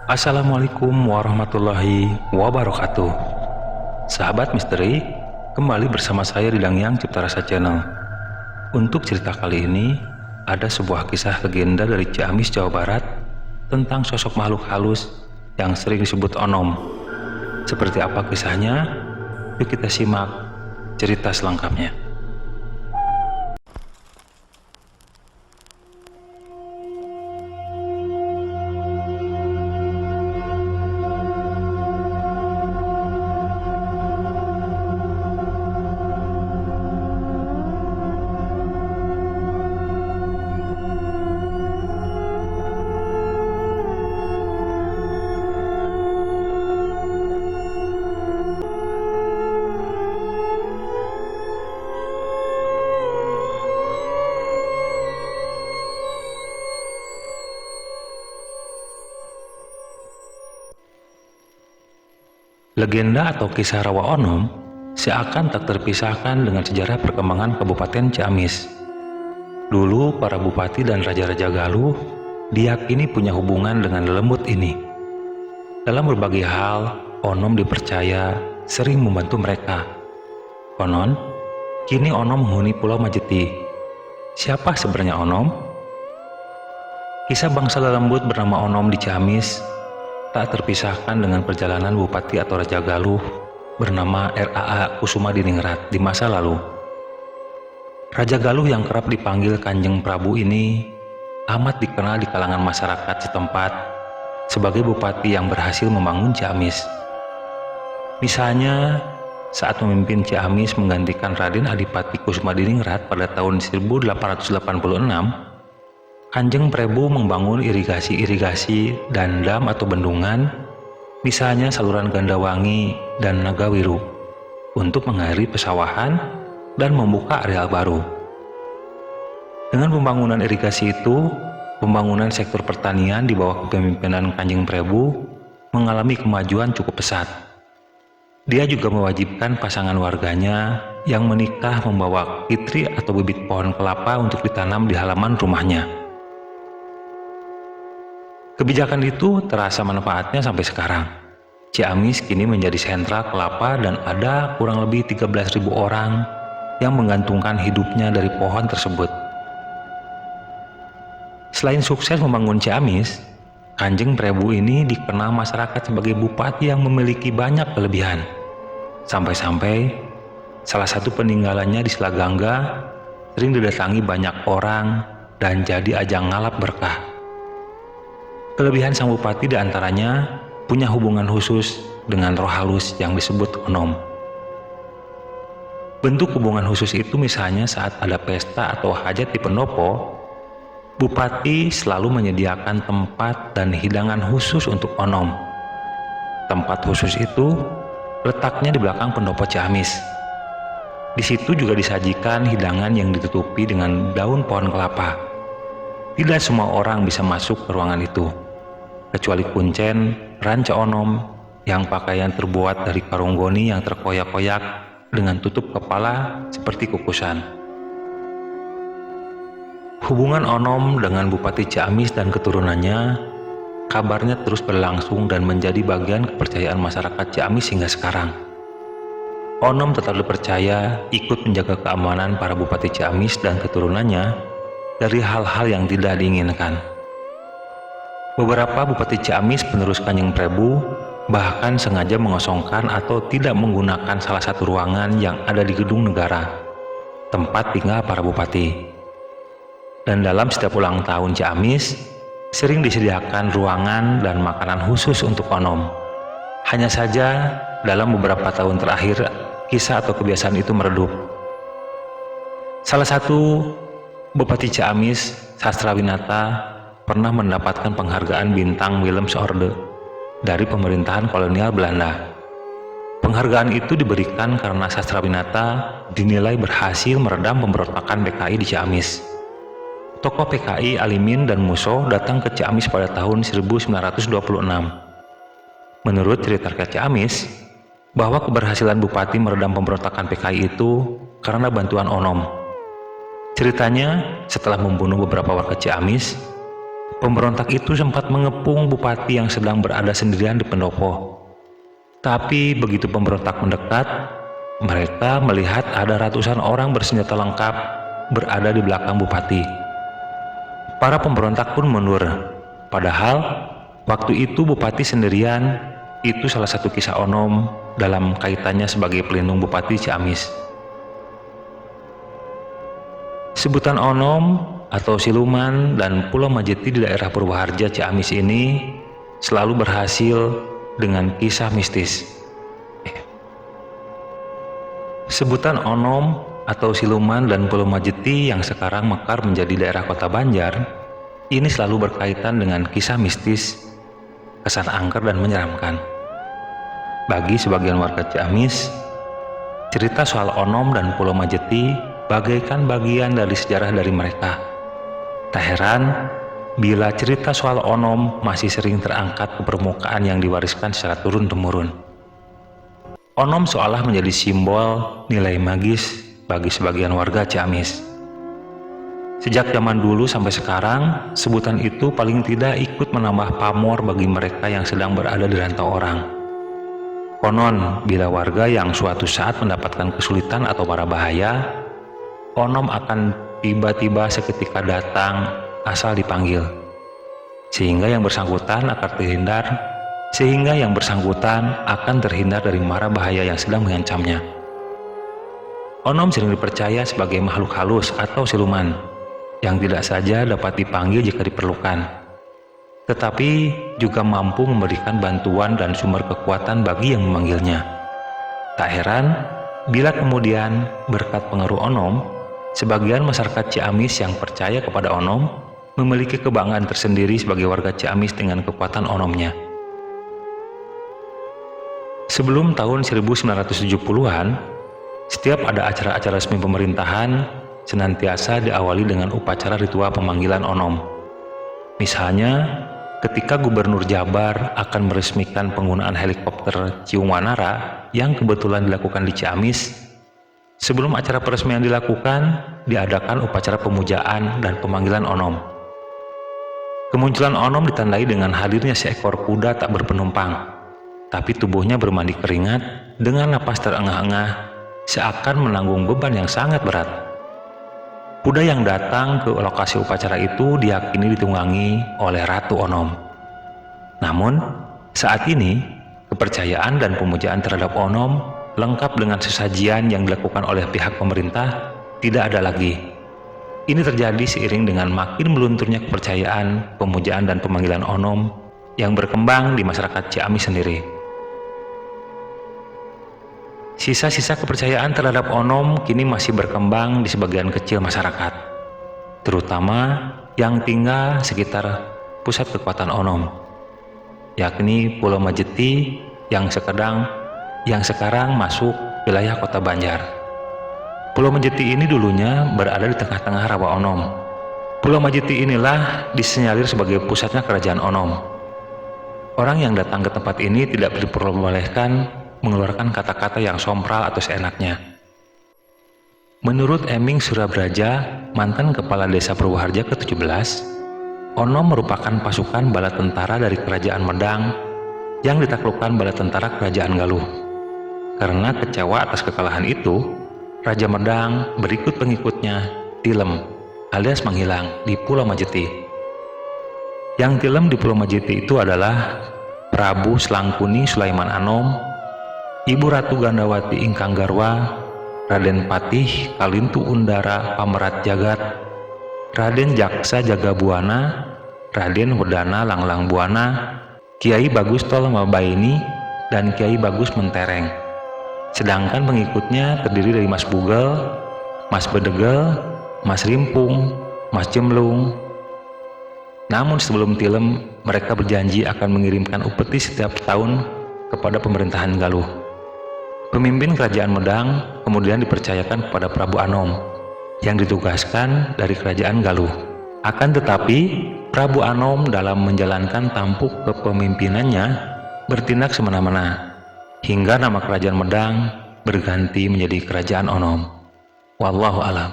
Assalamualaikum warahmatullahi wabarakatuh. Sahabat misteri, kembali bersama saya di Dangyang Cipta Rasa Channel. Untuk cerita kali ini, ada sebuah kisah legenda dari Ciamis, Jawa Barat tentang sosok makhluk halus yang sering disebut Onom. Seperti apa kisahnya? Yuk kita simak cerita selengkapnya. Legenda atau kisah Rawa Onom seakan tak terpisahkan dengan sejarah perkembangan Kabupaten Ciamis. Dulu para bupati dan raja-raja Galuh diyakini punya hubungan dengan lelembut ini. Dalam berbagai hal, Onom dipercaya sering membantu mereka. Konon, kini Onom menghuni Pulau Majeti. Siapa sebenarnya Onom? Kisah bangsa lelembut bernama Onom di Ciamis tak terpisahkan dengan perjalanan bupati atau raja Galuh bernama R.A.A. Kusumadininggrat di masa lalu. Raja Galuh yang kerap dipanggil Kanjeng Prabu ini amat dikenal di kalangan masyarakat setempat sebagai bupati yang berhasil membangun Ciamis. Misalnya, saat memimpin Ciamis menggantikan Raden Adipati Kusumadininggrat pada tahun 1886, Kanjeng Prabu membangun irigasi-irigasi dan dam atau bendungan, misalnya saluran Gandawangi dan Nagawiru, untuk mengairi pesawahan dan membuka areal baru. Dengan pembangunan irigasi itu, pembangunan sektor pertanian di bawah kepemimpinan Kanjeng Prabu mengalami kemajuan cukup pesat. Dia juga mewajibkan pasangan warganya yang menikah membawa fitri atau bibit pohon kelapa untuk ditanam di halaman rumahnya. Kebijakan itu terasa manfaatnya sampai sekarang. Ciamis kini menjadi sentra kelapa dan ada kurang lebih 13.000 orang yang menggantungkan hidupnya dari pohon tersebut. Selain sukses membangun Ciamis, Kanjeng Prabu ini dikenal masyarakat sebagai bupati yang memiliki banyak kelebihan. Sampai-sampai salah satu peninggalannya di Selagangga sering didatangi banyak orang dan jadi ajang ngalap berkah. Kelebihan sang bupati diantaranya punya hubungan khusus dengan roh halus yang disebut Onom. Bentuk hubungan khusus itu misalnya saat ada pesta atau hajat di pendopo, bupati selalu menyediakan tempat dan hidangan khusus untuk Onom. Tempat khusus itu letaknya di belakang pendopo Ciamis. Di situ juga disajikan hidangan yang ditutupi dengan daun pohon kelapa. Tidak semua orang bisa masuk ke ruangan itu, kecuali Kuncen, Ranca Onom, yang pakaian terbuat dari karung goni yang terkoyak-koyak dengan tutup kepala seperti kukusan. Hubungan Onom dengan Bupati Ciamis dan keturunannya kabarnya terus berlangsung dan menjadi bagian kepercayaan masyarakat Ciamis hingga sekarang. Onom tetap dipercaya ikut menjaga keamanan para Bupati Ciamis dan keturunannya dari hal-hal yang tidak diinginkan. Beberapa bupati Ciamis penerus Kanjeng Prabu bahkan sengaja mengosongkan atau tidak menggunakan salah satu ruangan yang ada di gedung negara, tempat tinggal para bupati. Dan dalam setiap ulang tahun Ciamis, sering disediakan ruangan dan makanan khusus untuk Onom. Hanya saja dalam beberapa tahun terakhir, kisah atau kebiasaan itu meredup. Salah satu bupati Ciamis, Sastrawinata, pernah mendapatkan penghargaan bintang Willemsorde dari pemerintahan kolonial Belanda. Penghargaan itu diberikan karena Sastrawinata dinilai berhasil meredam pemberontakan PKI di Ciamis. Tokoh PKI Alimin dan Musso datang ke Ciamis pada tahun 1926. Menurut cerita rakyat Ciamis, bahwa keberhasilan bupati meredam pemberontakan PKI itu karena bantuan Onom. Ceritanya, setelah membunuh beberapa warga Ciamis, Pemberontak itu sempat mengepung bupati yang sedang berada sendirian di pendopo. Tapi begitu pemberontak mendekat, mereka melihat ada ratusan orang bersenjata lengkap berada di belakang bupati. Para pemberontak pun mundur. Padahal waktu itu bupati sendirian. Itu salah satu kisah Onom dalam kaitannya sebagai pelindung Bupati Ciamis. Sebutan Onom atau siluman dan Pulau Majeti di daerah Purwoharja Ciamis ini selalu berhasil dengan kisah mistis. Sebutan Onom atau siluman dan Pulau Majeti yang sekarang mekar menjadi daerah Kota Banjar ini selalu berkaitan dengan kisah mistis, kesan angker dan menyeramkan. Bagi sebagian warga Ciamis, cerita soal Onom dan Pulau Majeti bagaikan bagian dari sejarah dari mereka. Tak heran bila cerita soal Onom masih sering terangkat ke permukaan yang diwariskan secara turun-temurun. Onom seolah menjadi simbol nilai magis bagi sebagian warga Ciamis. Sejak zaman dulu sampai sekarang, sebutan itu paling tidak ikut menambah pamor bagi mereka yang sedang berada di rantau orang. Konon, bila warga yang suatu saat mendapatkan kesulitan atau mara bahaya, Onom akan tiba-tiba seketika datang asal dipanggil, sehingga yang bersangkutan akan terhindar dari mara bahaya yang sedang mengancamnya. Onom sering dipercaya sebagai makhluk halus atau siluman, yang tidak saja dapat dipanggil jika diperlukan, tetapi juga mampu memberikan bantuan dan sumber kekuatan bagi yang memanggilnya. Tak heran bila kemudian berkat pengaruh Onom, sebagian masyarakat Ciamis yang percaya kepada Onom memiliki kebanggaan tersendiri sebagai warga Ciamis dengan kekuatan Onomnya. Sebelum tahun 1970-an, setiap ada acara-acara resmi pemerintahan senantiasa diawali dengan upacara ritual pemanggilan Onom. Misalnya, ketika Gubernur Jabar akan meresmikan penggunaan helikopter Ciung Wanara yang kebetulan dilakukan di Ciamis, sebelum acara peresmian dilakukan, diadakan upacara pemujaan dan pemanggilan Onom. Kemunculan Onom ditandai dengan hadirnya seekor kuda tak berpenumpang, tapi tubuhnya bermandi keringat dengan napas terengah-engah, seakan menanggung beban yang sangat berat. Kuda yang datang ke lokasi upacara itu diyakini ditunggangi oleh Ratu Onom. Namun, saat ini, kepercayaan dan pemujaan terhadap Onom lengkap dengan sesajian yang dilakukan oleh pihak pemerintah tidak ada lagi. Ini terjadi seiring dengan makin melunturnya kepercayaan, pemujaan dan pemanggilan Onom yang berkembang di masyarakat Ciamis sendiri. Sisa-sisa kepercayaan terhadap Onom kini masih berkembang di sebagian kecil masyarakat, terutama yang tinggal sekitar pusat kekuatan Onom, yakni Pulau Majeti yang sekarang masuk wilayah Kota Banjar. Pulau Majeti ini dulunya berada di tengah-tengah rawa Onom. Pulau Majeti inilah disinyalir sebagai pusatnya kerajaan Onom. Orang yang datang ke tempat ini tidak diperbolehkan mengeluarkan kata-kata yang sompral atau seenaknya. Menurut Eming Surabraja, mantan kepala desa Purwoharja ke-17, Onom merupakan pasukan bala tentara dari kerajaan Medang yang ditaklukkan bala tentara kerajaan Galuh. Karena kecewa atas kekalahan itu, Raja Medang berikut pengikutnya tilem alias menghilang di Pulau Majeti. Yang tilem di Pulau Majeti itu adalah Prabu Slangkuni Sulaiman Anom, Ibu Ratu Gandawati Ingkang Garwa, Raden Patih Kalintu Undara Pamerat Jagat, Raden Jaksa Jagabuana, Raden Wedana Langlang Buana, Kiai Bagus Tol Mabaini, dan Kiai Bagus Mentereng. Sedangkan pengikutnya terdiri dari Mas Bugel, Mas Bedegel, Mas Rimpung, Mas Jemlung. Namun sebelum tilem, mereka berjanji akan mengirimkan upeti setiap tahun kepada pemerintahan Galuh. Pemimpin kerajaan Medang kemudian dipercayakan kepada Prabu Anom yang ditugaskan dari kerajaan Galuh. Akan tetapi, Prabu Anom dalam menjalankan tampuk kepemimpinannya bertindak semena-mena, hingga nama kerajaan Medang berganti menjadi kerajaan Onom. Wallahu alam.